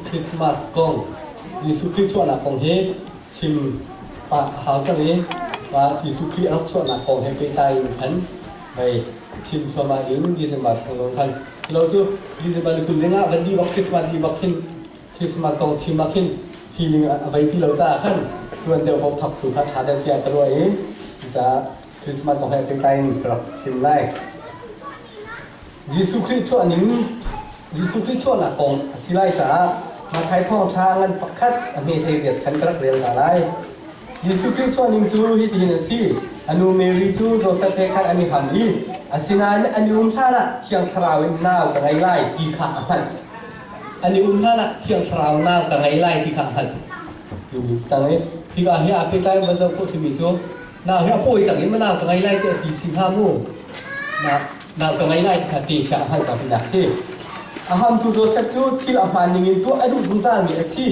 คริสต์มาสกงยิสุคริสต์ช่วงหลักของเฮชิมปะหาวจังนี้ว่ายิสุคริสต์รับช่วงหลักของเฮไปใจฉันไปชิมช่วงมาดิ้งดิเซมบาสของเราท่านเราจูดิเซมบาคุณเลี้ยงอ่ะวันดีบักคริสต์มาสดีบักขึ้นคริสต์มาสกงชิมบักขึ้นฟีลิ่งอะไรที่เราจะขั้นส่วนเดียวผมทับถูกพัฒนาเดียวกันตัวเองจะคริสต์มาสของเฮไปใจกับชิมได้ยิสุคริสต์ช่วงนี้ยิสุคริสต์ช่วงหลักของสิไลจ้ามาไทยท่องช้างกันปักคัดอเมริกาเดียดขันกระเรียนอะไรยิสุคริสต์ช่วงนี้จูฮิตฮินสีอนุเมริจูโจเซฟเฮคันอันนี้ฮัมลีอาศินันอันนี้ท่านะเที่ยงสราวน่าวกับไงไล่ตีขาหันอันนี้ท่านะเที่ยงสราวน่าวกับไงไล่ตีขาหันอยู่สังเกตที่ก็เฮียอาเปใจมันจะพูดสิมิจูน่าวเฮียป่วยจากนี้มันน่าวกับไงไล่ที่ตีสิงห้ามู่น่าวกับไงไล่ที่ตีเช้าหันกับพี่นักสิอาหารทุกโจเซฟจูที่ละพันยิงตัวอดุจุนจามีเอซี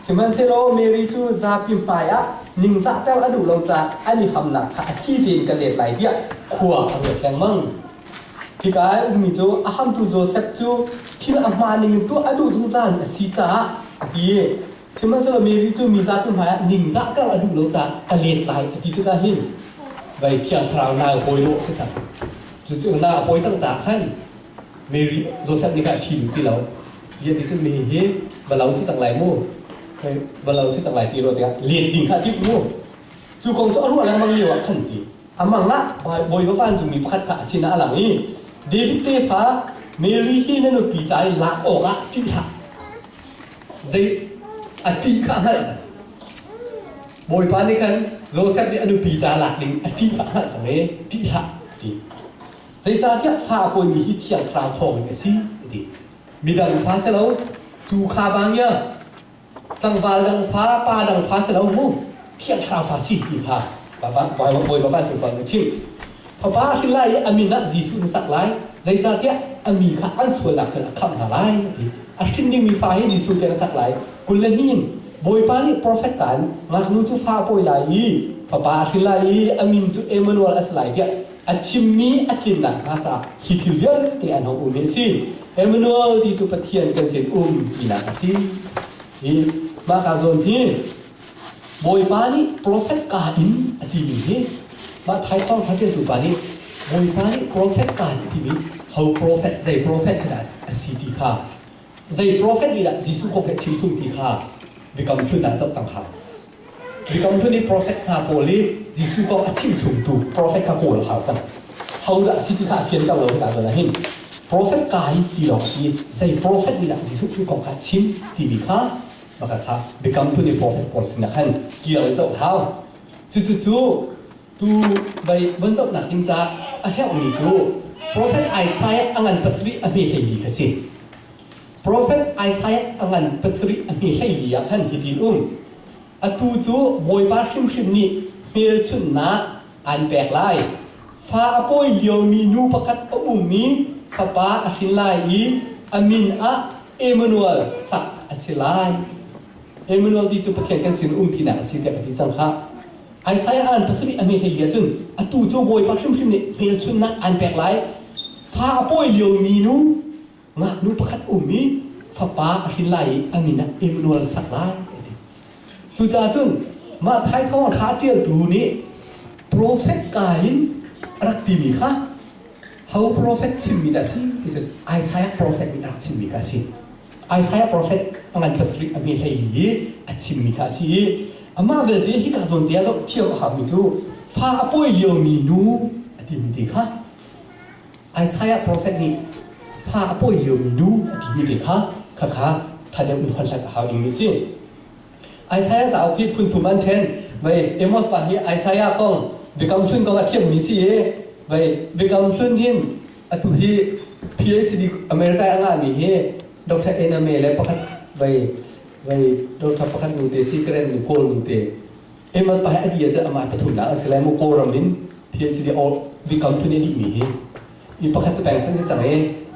สิมันเซโลเมริจูซาพิมพายะนิ่งซะแต่อดุเราจะอันนี้คำหนักอาชีพเองกันเด็ดไหลที่ขวบเอาเด็ดแรงมั่งที่กายมีจูอาหารทุกโจเซฟจูที่ละพันยิงตัวอดุจุนจามีเอซีจ้าที่สิมันเซโลเมริจูมีซาพิมพายะนิ่งซะแต่อดุเราจะกันเด็ดไหลที่ที่กายเห็นใบเขียวสาวนาโปยโลสิจ้ะจู่ๆนาโปยจังจ่าขั้นเมริโจเซฟนี่ก็ทีมที่เราเรียนที่จะมีเฮบาลาสิต่างหลายมู่บาลาสิต่างหลายที่เราเดียเรียนดิ่งขั้นที่มู่จู่กองจะรู้อะไรบางอย่างขั้นที่อามังละบอยบ้านจู่มีพัดขาสินะหลังนี้เดวิดเตฟาเมริฮีนั่นปีใจละออกอะที่หักใจอธิข้างนั้นบอยฟ้านี่คันโจเซฟนี่อนุปีใจหลักดิ่งอธิข้างนั้นสังเกตที่หักที่ใจจ่าที่ฟ้าปอยมีฮิตเทียงคราวทองเนี่ยสิดีมีดังฟ้าเสร็จแล้วจู่ขาบางเนี่ยตั้งวาดังฟ้าป่าดังฟ้าเสร็จแล้วมู่เทียงคราวฟ้าสิอีกค่ะบ้านบอยบ้านจู่ฟังชิมพอป้าที่ไล่อามีนักจีสุนสักไล่ใจจ่าที่อามีข้าอันส่วนหลักจะคำหาไล่ดีอาทิตย์นี้มีฟ้าให้จีสุนกันสักไล่กุลนี่บอยป้านี่โปรเฟตกันงักนู้จู่ฟ้าปอยไล่พอป้าที่ไล่อามีจู่เอมานูเอลสไลเดียอาชิมมีอาจินนักมาจากฮิตเลียนที่อันของอุเมซิเอมานูเอลที่จู่ปะเทียนกันเสียอีนักสินี่มาคาซอนที่บอยป้านี่โปรเฟตกันอธิมีเฮมาไทยต้องพัฒนาสู่ป้านี่บอยป้านี่โปรเฟตกันอธิมีเขาโปรเฟตใจโปรเฟตขนาดสิทธิค่ะใจโปรเฟตนี่แหละจิสุคงเป็นชิมซุ่มที่ค่ะวิกรรมพื้นนั้นจับจังค่ะวิกรรมพื้นนี่โปรเฟตฮาโปลีจิสุก็อาชิมซุ่มตูโปรเฟตฮาโกลหาจังเขาละสิทธิค่ะเพียงเจ้าเราขนาดนั้นเห็นโปรเฟตกันที่เราที่ใจโปรเฟตนี่แหละจิสุคือของอาชิมที่วิค่ะมาค่ะบิคัมพูดในโปรเฟสปอร์ตสินะขันเกี่ยวกับเจ้าเท้าจู่ตูไปวันเจ้าหนักจริงจ้าอะเฮลมีจู่โปรเฟสไอซายอังันปัสริอเมริกาสิโปรเฟสไอซายอังันปัสริอเมริกาขันฮิดินอะตูจู่บอยบาชิมนี่เมลชุนนะอันแปลกไล่ฟ้าปอยเลียวมีนูประคัดอุ้มมีฟ้าป้าอธิไลอามินอะเอมานูเอลสักอสิไลเอมานูเอลที่จะประเคนกันสินพี่นักสิเดียกับที่จังค่ะไอซายอันภาษาอเมริกาจึงอตูโจบอยปาชิมนี่เปลชุนนักอันแปลกไลฟ้าป่วยเลียวมีนูงักนูประคัดมีฟ้าป้าอธิไลอามินะเอมานูเอลสักไลจู่จ้าจึงมาไทยท่องท้าเดียวดูนี่โปรเฟตกายรักดีมีค่ะเขาโปรเฟตชิมมีได้สิที่จะไอซายโปรเฟตมีรักชิมมีกันสิไอซายโปรเฟตอันภาษาอเมริกาอัดชิมมีกันสิอามาเวลที่ฮิกาซอนเดียจะเที่ยวหามิจูฟ้าป่วยเลียวมีนูอัดมีดีค่ะไอซายโปรเฟตนี่ฟ้าป่วยเลียวมีนูอัดมีดีค่ะค่ะถ้าเดี๋ยวอุ่นคนสักหาอย่างนี้สิไอซายจะเอาพิษพุนทุมันเทนไว้เอมอสปาฮีไอซายก็เบกำซุนก็เที่ยวมีสิไว้เบกำซุนที่อัตุฮี PhD อเมริกาอ่างมีเฮดร.เอนาเมลประคัดไว้ดร.ประคัดนุเตซีเกรนนุโกลนุเตเอมันไปอดีตจะอามาปฐุมนะอัศเลมุโกรัมดิน PhD ออวิคัมทุนนี่มีเฮอีประคัดจะแบ่งเส้นจะจังเอ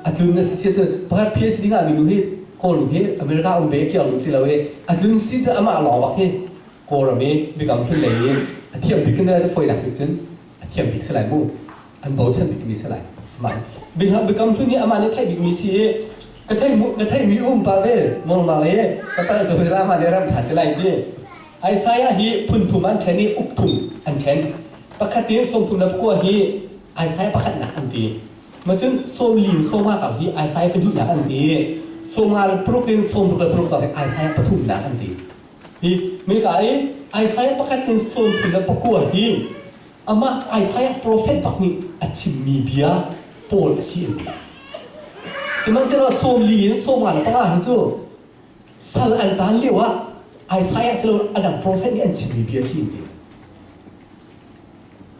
อัตุนนั่นสิจะประคัด PhD งานมีนุเฮโกลุเฮอเมริกาเบเกี่ยวนุสิเราเออัตุนสิจะอามาหล่อบักเฮโกรัมเอวิคัมทุนเลยเทียมพิกนั่นจะฝอยหนักจนเทียมพิกสลายมูอันโบเชนพิกมีสลายมันบิคัมทุนนี่อามาในไทยบิกมีสิ กระเทยมุกระเทยมีปาเวมองมาเลยก็ตั้งสุรามาเดรัมผ่านไปไรดีไอไซอาฮีพุนทุมันเชนีอุกทุมอันเชนปกติสมทุนนับกัวฮีไอไซประคันหนักอันดีมาจนสมลินสมมากับฮีไอไซเป็นที่หนักอันดีสมมาปลุกดินสมปลุกต่อไอไซปฐุมหนักอันดีฮีมีกายไอไซประคันดินสมทุนนับกัวฮีอามาไอไซโปรเฟตปักนี้อัจฉริเบียโปรดสิสิมันเสร็จแล้วสมลีนสมอะไรป้าเห็นจู่สัลอันตันเรียกว่าไอไซเสร็จแล้วอันดับโปรเฟตนี่อัจฉริเบียสิ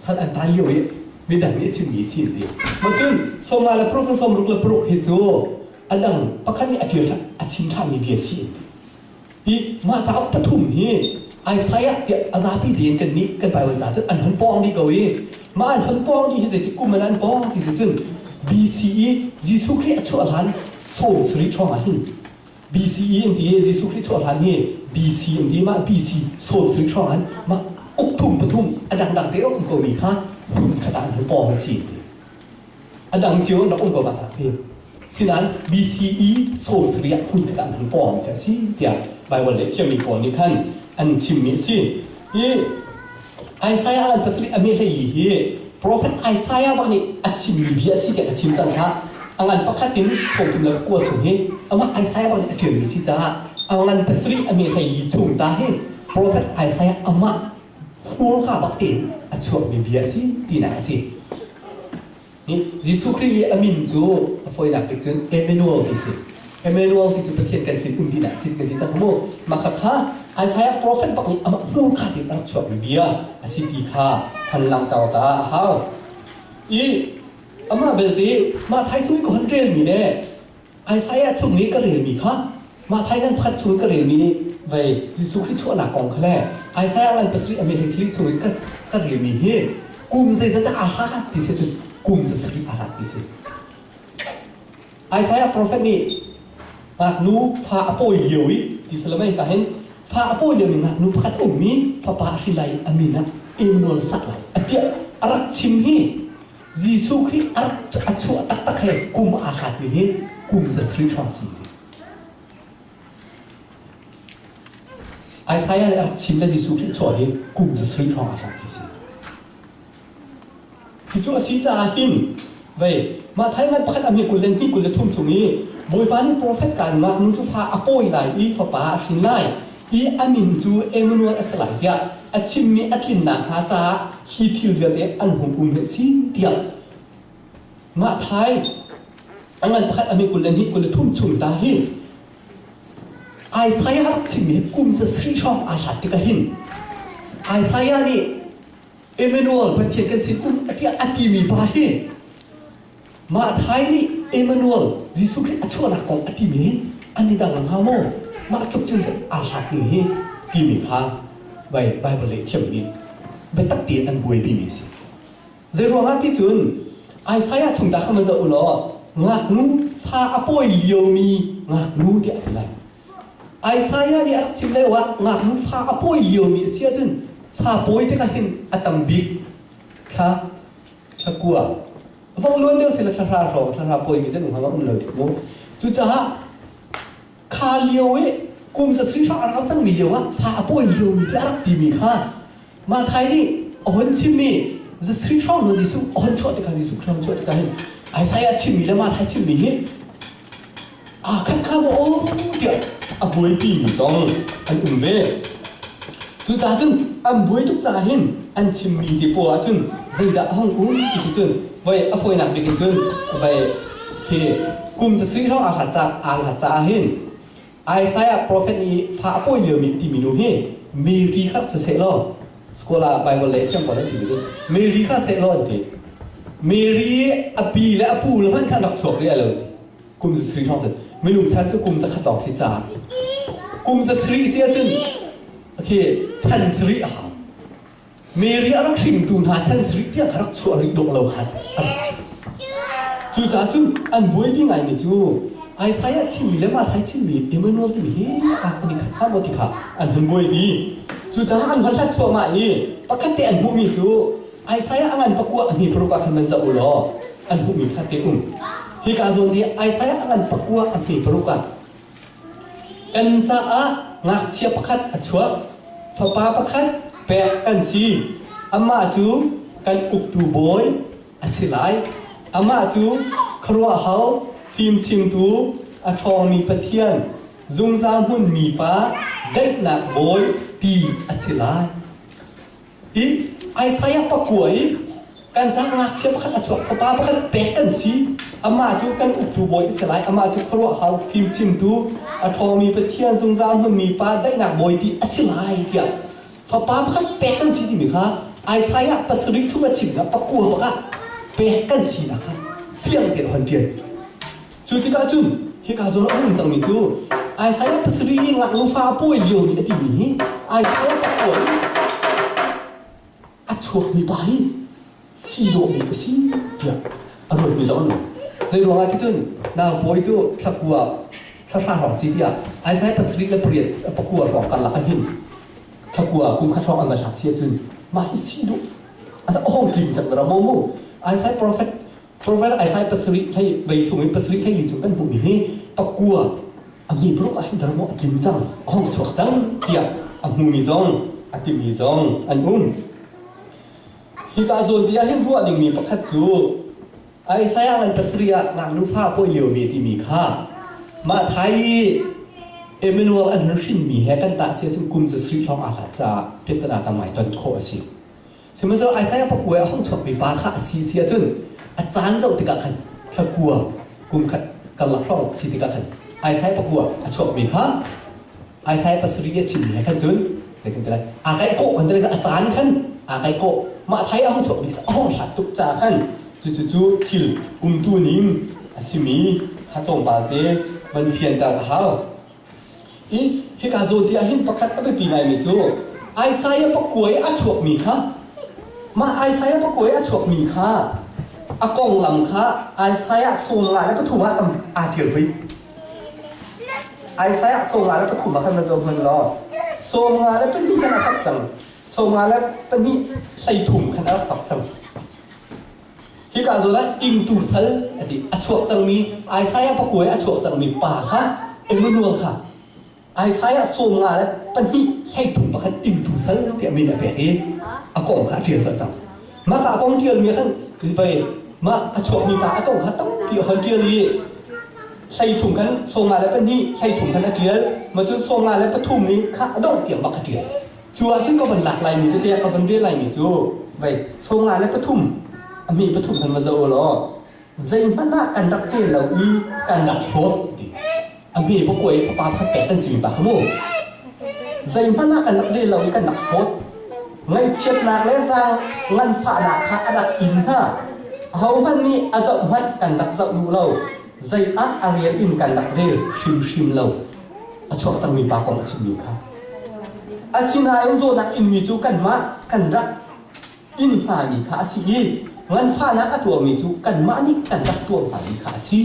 สัลอันตันเรียกว่ามีดังนี้อัจฉริสิมันจึงสมมาแล้วปลุกสมรุกแล้วปลุกเห็นจู่อันดังปักขันนี่อัจฉริอัจฉริทามีเบียสิที่มาจากปฐุมนี่ไอไซอะเดี๋ยวอาซาพี่เดียนกันนี้กันไปวันจันทร์อันหันฟองดีกว่ามาอันหันฟองดีที่จะที่กุมันอันฟองที่จะจึง BCE ยิสุคริสต์ชั่วหันโซ่สริทรองหัน BCE อันที่ยิสุคริสต์ชั่วหันนี่ BC อันที่มา BC โซ่สริทรองหันมาอุกทุ่มปฐุมอันดังเดียวองค์กวีค่ะหุ่นขนาดหันฟองมาสิอันดังเจียวนักองค์กมาจากที่สินั้น BCE โซ่สริหุ่นขนาดหันฟองแต่สิเดี๋ยวไปวันเล็กที่มีคนนี้ขั้นอันชิมมิสิยี่ไอไซอาอันปัสลิอเมริกาฮีโปรเฟตไอไซอาบางนี่อัดชิมมีเบียสิเดียอัดชิมจังค่ะอันปักขัดดินส่งถึงแล้วกลัวถึงฮีเอามาไอไซอาบางนี่อัดเถื่อนมีสิจ้าอันปัสลิอเมริกาฮีจุ่มตาฮีโปรเฟตไอไซอาเอามาหัวข้าบักตินอัดช่วงมีเบียสิดีนะสินี่ยิสุคริสต์อามินจูฟอยนักเด็กจนเอเมนูอัลที่สิเอเมนูอัลที่จะประเทศกันสิอุ่นดีนะสิกันที่จะขโมยมาค่ะไอไซอาโปรเฟตบักนี่อามาหัวข้าที่อัดช่วงมีเบียสิดีค่ะพันลังเต่าตาฮาวอีอามาเบลตีมาไทยช่วยก็ฮันเรียนมีเนี่ยไอไซอาช่วงนี้ก็เรียนมีค่ะมาไทยนั้นพัดช่วยก็เรียนมีไปยิสุคริสต์ช่วยหนักกองเขาแน่ไอไซอาอันปัสลิอเมริกาที่ช่วยก็เรียนมีเฮกุมใจจะได้อาหารที่สุดกุมจะสริอาหารที่สุดไอไซอาโปรเฟตนี่มานูพาอโปยเยวิที่สลามก็เห็นพาอโปยเยวินะนูพัดอุมีพาปาฮิไลอามินะเอมโนลสักไลอันเดียอารักชิมฮียิสุคริสต์อารักอัจฉริตักเฮกุมอาหารนี่เฮกุมจะสริทรองสิไอไซอาอารักชิมและยิสุคริสต์ช่วยเฮกุมจะสริทรองอาหารที่สุดที่จู่สีจ่าหินเว้ยมาไทยมันพัดอเมริกุลเล่นที่กุลทุ่มตรงนี้บอยฟันโปรเฟตการมานุจุพาอโปยไลอีฟปาหินไลอีอามินจูเอมนูอัสไลเดียอัชิมมีอัลินนาฮาจาฮีทิวเรียอันหุมเฮซิเดียมาไทยอันนั้นพัดอเมริกุลเล่นที่กุลทุ่มชุมตาหินไอไซอาชิมมีกุมจะสริชองอาชัดติกาหินไอไซอานี่เอเมนูอัลประเทศกันสิกุมที่อัติมีบาเฮมาไทยนี่เอเมนูอัลยิสุคริสต์อัจฉริของอัติมีอันนี้ดังหลังฮาโมมาจบจึงจะอาชัดนี่ที่มีค่าไว้ไบเบิลเทียมนี้ไปตักเตียนอันบวยปีมีสิเจรวงานที่จุนไอไซอาชุมตาเขามันจะอุลองักนูพาอโปยเลียวมีงักนูที่อะไรไอไซอานี่อัจฉริว่างักนูพาอโปยเลียวมีเสียจุนพาป่วยที่ก็เห็นอัตมบิกค่ะชักกัวฟังล้วนเดียวสิละชาราโรชาราป่วยมีเจ้าหนุ่มว่าเลยมั้งจุจ้าคาเลียวกุมจะสริชาเราจังมีเลียวว่าพาป่วยเลียวมีที่รักดีมีค่ะมาไทยนี่อ่อนชิมีจะสริชาเราจิสุอ่อนชดที่กันจิสุครามชดที่กันไอ้สายชิมีแล้วมาไทยชิมีขั้นข้าวโอ้เดี๋ยวป่วยปีมีสองอันเว่จุจ้าจึงอันบวยทุกจ่าหินอันชิมมีที่ปัวจึงใจด่าห้องที่จึงไว้อฟอยนักเด็กจึงไว้ที่กุมจะซื้อเราอาหารจ่าหินไอไซอาโปรเฟตนี้พาป่วยเยอะมีที่มีนูเฮมีรีคับจะเสร็จแล้วสกุลาไบเบิลเล็กจังก่อนได้ที่ดูมีรีคับเสร็จแล้วเด็กมีรีอปีและอปูแล้วมันขัดดอกฉกเรียเลยกุมจะซื้อเราจะไม่รู้ฉันจะกุมจะขัดดอกสิจ่ากุมจะซื้อเสียจึงโอเคฉันสริอาเมรีอารักชิมดูนาฉันสริที่อารักชัวริดงเราขัดอะไรจู่จ้าจู่อันบวยที่ไงนี่จู่ไอไซอาชิมีแล้วมาไทยชิมีเอเมนูที่มีอันนี้ข้ามบติค่ะอันหันบวยดีจู่จ้าอันพันทัดชัวมาอีปกติอันบุมีจู่ไอไซอาอันปะกัวอันนี้ปรุกอันมันจะอุลออันบุมีขัดเตอุ่ม ฮิกาซุนที่ไอซ์อันปักวัวอันปีปรุกันกันจะงักเชียบขัดชัวพปาประคัดแปะกันซีอามาจูกันอุกตูบอยอสิไลอามาจูครัวเฮาทีมชิมตูอาทองมีปะเทียนจุงจางหุ่นมีป้าเด็กหนักบอยปีอสิไลอีไอซ์ปักวัวอีกันจะงักเชียบขัดชัวพปาประคัดแปะกันซีอามาจูกันอุกตูบอยอสิไลอามาจูครัวเฮาทีมชิมตูอาทองมีปะเทียนจุงจางหุ่นมีป้าเด็กหนักบอยปีอสิไลเกี่ยพอป้าพักเป๊ะกันสิที่มีค่ะไอ้สายปัสริทุกชิมนะปะกัวบอกว่าเป๊ะกันสินะคะเฟี้ยงเด็ดหันเดียนจุดที่ก้าจุนที่ก้าจุนอุ้งจังมีจูไอ้สายปัสริยิ่งหลักลูฟ้าป่วยเดียวนี่ที่มีไอ้สายปะกัวอัดชัวมีไปสีโดมีไปสิเดี๋ยวอร่อยมีสองหนึ่งใจรวงอะไรที่จุนนางป่วยจูทักกัวทักทางของสิที่อ่ะไอ้สายปัสริและเปลี่ยนปะกัวของกันละอันหินถ้ากลัวกุมขัดร้องอันมาชัดเชียจุนมาให้สิดูอันนั้นอ้อมกินจังเราโมโมไอ้ใช้ prophet ไอ้ใช้ปัสริให้ใบชุ่มปัสริให้ลิจุกันบุญนี้ตะกัวอันนี้พวกไอ้ดราม่ากินจังอ้อมชวกจังเดียอันหูมีจงอันติมีจงอันที่กาโจนที่ยังเห็นรัวดิ่งมีประคัดจูไอ้ใช้อันปัสริอะงานลูกผ้าป่วยเหลียวมีที่มีค่ามาไทยเอเมนูอันนั้นชินมีเหตุการณ์ต่างเสียจนกุมจะสื่อช่องอาจจะพิจารณาตามหมายตอนโคอาชีพสมมติว่าไอ้สายปะกัวห้องฉกมีปาค่ะสีเสียจนอาจารย์เจ้าติกาขันตะกัวกุมขัดกันหลักช่องสีติกาขันไอ้สายปะกัวฉกมีค่ะไอ้สายปัสริยชินมีเหตุการณ์จนเด็กกันอะไรอาไกโกกันเลยอาจารย์ขันอาไกโกมาไทยห้องฉกมีห้องหัดตุกจ่าขันจู่คิลกุมตูนิมอาชิมีฮัตตงปาเต้มันเพียนดาวหาอีเฮกาโซที่อาหินประคัดก็ไปปีไหนไม่จูไอไซปะกวยอาชวกมีค่ะมาไอไซปะกวยอาชวกมีค่ะอากงลำค่ะไอไซส่งงานแล้วก็ถูกมาตำอาเทียนไปไอไซส่งงานแล้วก็ถูกมาขันมาจมเงินรอส่งงานแล้วเป็นนี่ขนาดขับจังส่งงานแล้วเป็นนี่ใส่ถุงขนาดขับจังเฮกาโซแล้วอิงตูเซลอดีอาชวกจังมีไอไซปะกวยอาชวกจังมีป่าค่ะเอ็มนัวค่ะไอ้สายส่งงานแล้วปัญหาใช้ถุงประคันอินทุสันเดี๋ยวมีอะไรเองอากงขาเทียนจังมาอากงเทียนมีขั้นคือไปมาชวมีปากอากงขาต้องเกี่ยวกับเทียนเลยใช้ถุงกันส่งงานแล้วปัญหาใช้ถุงกันเทียนมาจนส่งงานแล้วปฐุมนี้ข้าต้องเกี่ยวกับเทียนชัวซึ่งก็เป็นหลักลายมีเทียนก็เป็นเรื่องลายมีจูไปส่งงานแล้วปฐุมมีปฐุมกันมาจะโอ้ล้อใจมันน่ากันรักเทียนเราอีกันรักโฟดอันนี้พวกกวยพวกปลาพัดแปะกันสิบปากขโมยใจมันน่ากันนักเรียนเราอีกันหนักโคตรไงเชียบหนักและสร้างงันฝ่าหนักขาอันดับอินฮะเขาพันนี้อาจจะมัดกันนักจะดูเราใจอาเรียนอินกันนักเรียนชิมเราช่วงจังมีปากของชิมมีค่ะอาชินาอินโซนักอินมีจูกันมากันรักอินหามีขาสีงันฝ่านักตัวมีจูกันมานี่กันรักตัวหามีขาสี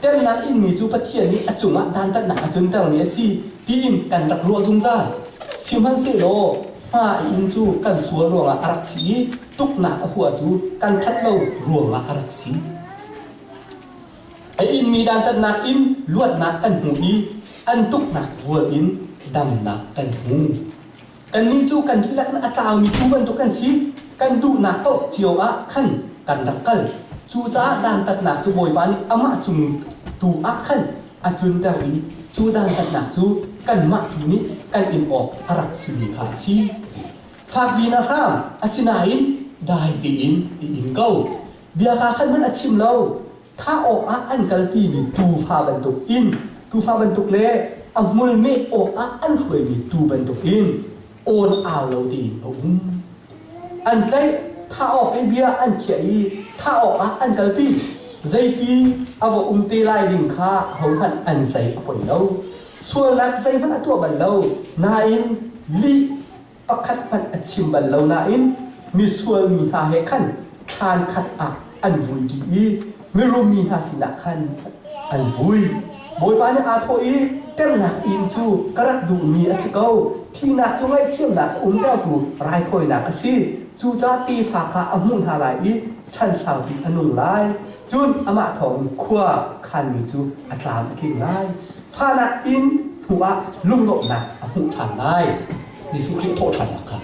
เต็มนักอินมีจูปะเทียนนี้อจุงะดันตัดหนาจนเต่านี้สิทีมกันรักรัวจุงจ้าชิมันเสโลมาอินจูกันสัวรวงอารักสีตุกหนาหัวจูกันทัดเรารวงอารักสีไออินมีดันตัดหนักอินลวดหนักกันหูอีอันตุกหนักหัวอินดำหนักกันหูกันนิ่งจูกันที่รักนั้นอาจารย์มีจูกันตุกันสีกันดูหนักโตเจียวอะขันกันรักกันจูจ้าดันตัดหนักจูบอยปานี่อามาจุงตูอักขันอาจุนดาวีจูดันตัดหนักจูกันมาตูนี้กันอินออกอารักสีขาชีฝากดีนะครับอาชินาอินได้ดีอินเก้าเบียร์ขันมันอาชิมเราถ้าออกอันกัลปีมีตูฟ้าบรรทุกอินตูฟ้าบรรทุกเล่อัมุลเมออกอันช่วยมีตูบรรทุกอินโอนเอาเราดีอันใจถ้าออกไอเบียอันเขียถ้าออกอันกัลปีใจที่เอาตีไล่ดิ่งข้าเขาหันอันใส่อภัยเราส่วนนักใจมันตัวบันเรานาอินลีประคัดพันชิมบันเรานาอินมีส่วนมีหาเหขันทานขัดอันวุยดีไม่รู้มีหาสินักขันอันวุยบอยปานอาโทอีเต็มหนักอินจูกระดูมีอสิเกาที่หนักจงไอเที่ยวหนักเจ้ากูรายคอยหนักอสิจูจ้าตีฝากขาอมุนหาลายอี ชันสาวปีอนุไลจุนอมาทองขวาคันมีจูอัตลามกิงไลพานาอินหัวลุงโลกนักหุ่นฐานไลยิสุคริโตฐานนะครับ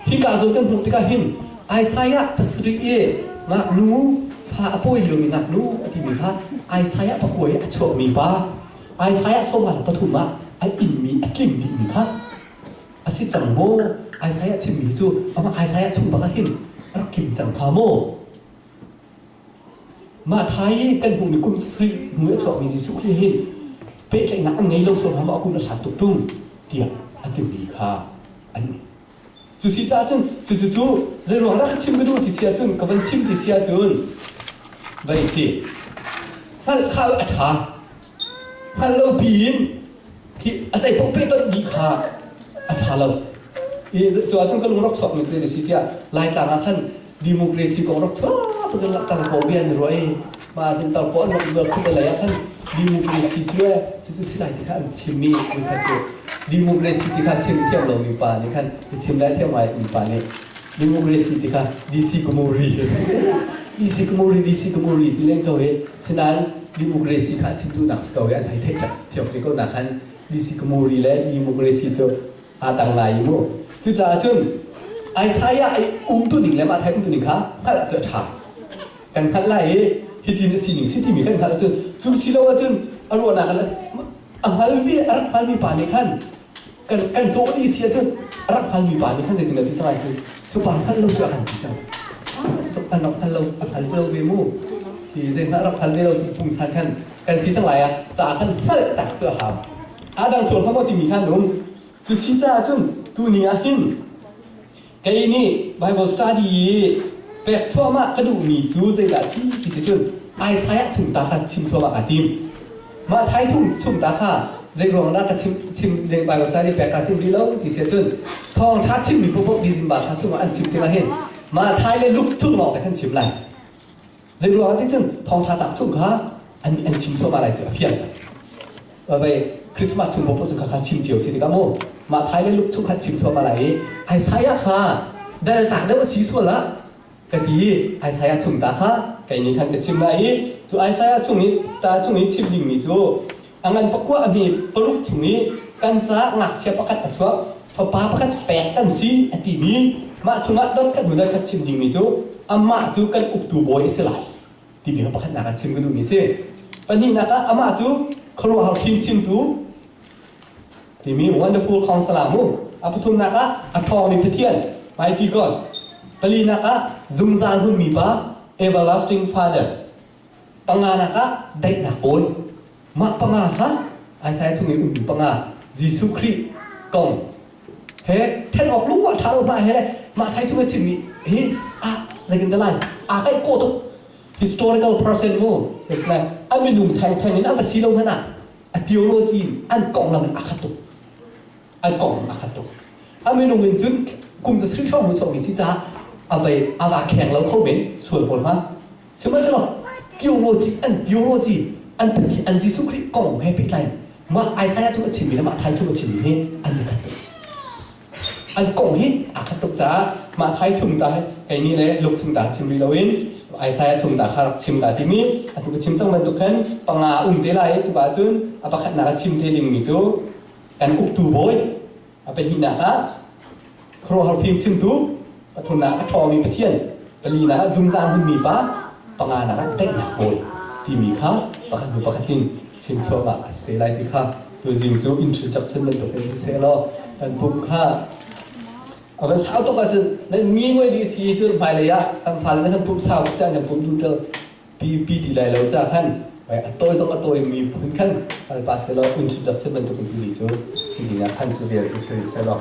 ที่การจงเป็นหุ่นที่การหินไอไซยะตัสรีเองักนูพาอภัยโยมิงักนูที่มีค่ะไอไซยะปะกวยอชวมีปะไอไซยะสมาลปฐุมะไออินมีอกิมมีค่ะอาศิจังโมไอไซยะชิมมีจูเอามาไอไซยะชุมปะกะหินรักกิมจังพาโมมาไทยกันบุญกุมสรีมือชอบมีจิสุขหินเป็นใจนักไงเราส่วนทำเอาคุณหาตุกตุ้งเดียอันที่มีค่าอันนี้จุสิจ้าจุนจู่เรื่องรักชิมกันดูที่เสียจุนกับวันชิมที่เสียจุนไปสิฮัลข้าวอัฐาฮัลโหลปีนที่อาศัยพวกเป็นต้นดีค่าอัฐาเราจู่จุนก็ลงรักชอบมันจะสิที่ลายจากขั้นดิโมคราซีของรักชอบตัวกันหลักการของเบียนรวยมาจนตอนก่อนเราเลือกขึ้นอะไรขั้นดิโมคราซีช่วยจู่สิลายที่ขั้นชิมมีมันขั้นจู่ดิโมคราซีที่ขั้นชิมเทียมเรามีป่านี่ขั้นชิมได้เทียมไว้มีป่านี่ดิโมคราซีที่ขั้นดีซีกุมอรีที่เล่นเขาเองฉะนั้นดิโมคราซีขั้นชิมดูนักสกาวอันไทยเทคเทียมที่เขาหนักขั้นดีซีกุมอรีและดิโมคราซีจะอาตังไงมั้งจู่จ้าจุนไอ้สายไอ้ตัวหนึ่งแล้วมาไทยตัวหนึ่งค่ะถ้าจะถามกันขั้นไล่ฮิตในสิ่งที่มีขั้นขั้นจุดสิเราว่าจุดอารมณ์นักแล้วอันนี้รักพันมีป่านในขั้นกันโจดีเสียจุดรักพันมีป่านในขั้นจะถึงที่เท่าไหร่คือจุดป่านขั้นเราจะหันที่จังจุดอันเราเวมูที่เรื่องรักพันเราปุ่มสั้นขั้นกันสีทั้งหลายจากขั้นเท่าแต่จะหาดังส่วนข้างบนที่มีขั้นนู้นจุดสิจ้าจุดตัวนี้หินไอ้นี่ Bible Study แปลกทั่วมากก็ดูมีจูใจละสิที่สุดไอ้สายชุมตาค่ะชิมทั่วมากติมมาไทยทุ่งชุมตาค่ะใจรองนักชิมใน Bible Study แปลกติมดีแล้วที่สุดทองทัดชิมมีพวกดีซิมบาทัดชุมอันชิมที่ละเห็นมาไทยเลยลุกชุมหลอกแต่ขันชิมไรใจรองที่จุดทองทัดจักชุมค่ะอันชิมทั่วมาอะไรจะเพี้ยนจังไปคริสต์มาสชุมพวกจุดขันชิมเจียวสิที่ก้าโมมาไทยเลยลุกชุมขันชิมทั่วมาอะไรไอ้สายค่ะได้ต่างได้ว่าชี้ส่วนละกะดีไอ้สายชุมตาค่ะไก่นี้ขันจะชิมไหนจู่ไอ้สายชุมนี้ตาชุมนี้ชิมดิ่งมีจู่อันนั้นปะกัวมีปลุกชุมนี้กันจ้าหนักเชียประกัดอัศวะพอป้าประกัดแปะกันซีอันที่นี้มาชุมะดอนกันอยู่ได้กันชิมดิ่งมีจู่อามาจู่กันอุกตูโบยสลายที่มีเขาประกัดหนักชิมกันดูมีสิปันนี้นักอามาจู่ครัวเขาคิมชิมตู่ที่มี wonderful ของสลามุอาพุทุมนักอัทองมีเพียนหมายที่ก่อนปลีนักซุมซานหุ่นมีปะ everlasting father ปังงานักได้หนักโอนมาปังงาฮะไอ้สายช่วงนี้อุ่นปังงายิสุคริกงเฮ้แทนออกลูกว่าท้ามาเฮ้มาไทยช่วยชิมมีเฮ้ใจกันได้ไอ้โกตุ historical person โม่เด็กเลยอันเป็นหนุ่มแทงนี่น่าภาษีลงขนาดtheology อันกองเรามันอาคตุอันกองอาคตุอันเป็นหนุ่มเงินจุนกลุ่มจะซื้อช่องมือชอบมีสิจ้าเอาไปเอาแข่งแล้วเข้าเป็นส่วนผลมั้งใช่ไหมสำหรับtheology อันเป็นอันยิสุคริกองให้เป็นไรมาไอ้สายช่วยชิมมีแล้วมาไทยช่วยชิมมีให้อันนี้กันอันกองให้อาคตุจ้ามาไทยชุมตาไอ้นี่เลยลูกชุมตาชิมมีเราเองไอ้สายชุมตาครับชิมตาที่มีอันที่ชิมจังมันตุกันปังอาอุ่นเดลัยจุบาจุนอาปะขัดนาชิมเทลิงมิจูกันอุกตูโบยอาเป็นหินาครัวเขาพิมชิมตูปฐุมนาทอมีปะเทียนปลีนาซุมซานหุ่นมีปะปังอานาเต้นหนักโบยที่มีค่ะปะขัดดูปะขัดหินชิมชัวมาสเตลัยที่ค่ะตัวจริงจูอินทรีจับเส้นมันตุเป็นเซลล์กันปุ๊บค่ะเอาเป็นสาวตัวกันสินั่นมีไว้ดีสิจุดไปเลยอะทำพันแล้วทำปุ๊บสาวจ้างกันปุ๊บยิงเกอร์ปีดีเลยเราจะขั้นไปตัวมีพื้นขั้นอะไรไปเสร็จแล้วอินทรีจับเส้นมันตุเป็นดีจูสิ่งนี้ขั้นจะเรียนจะเสร็จแล้ว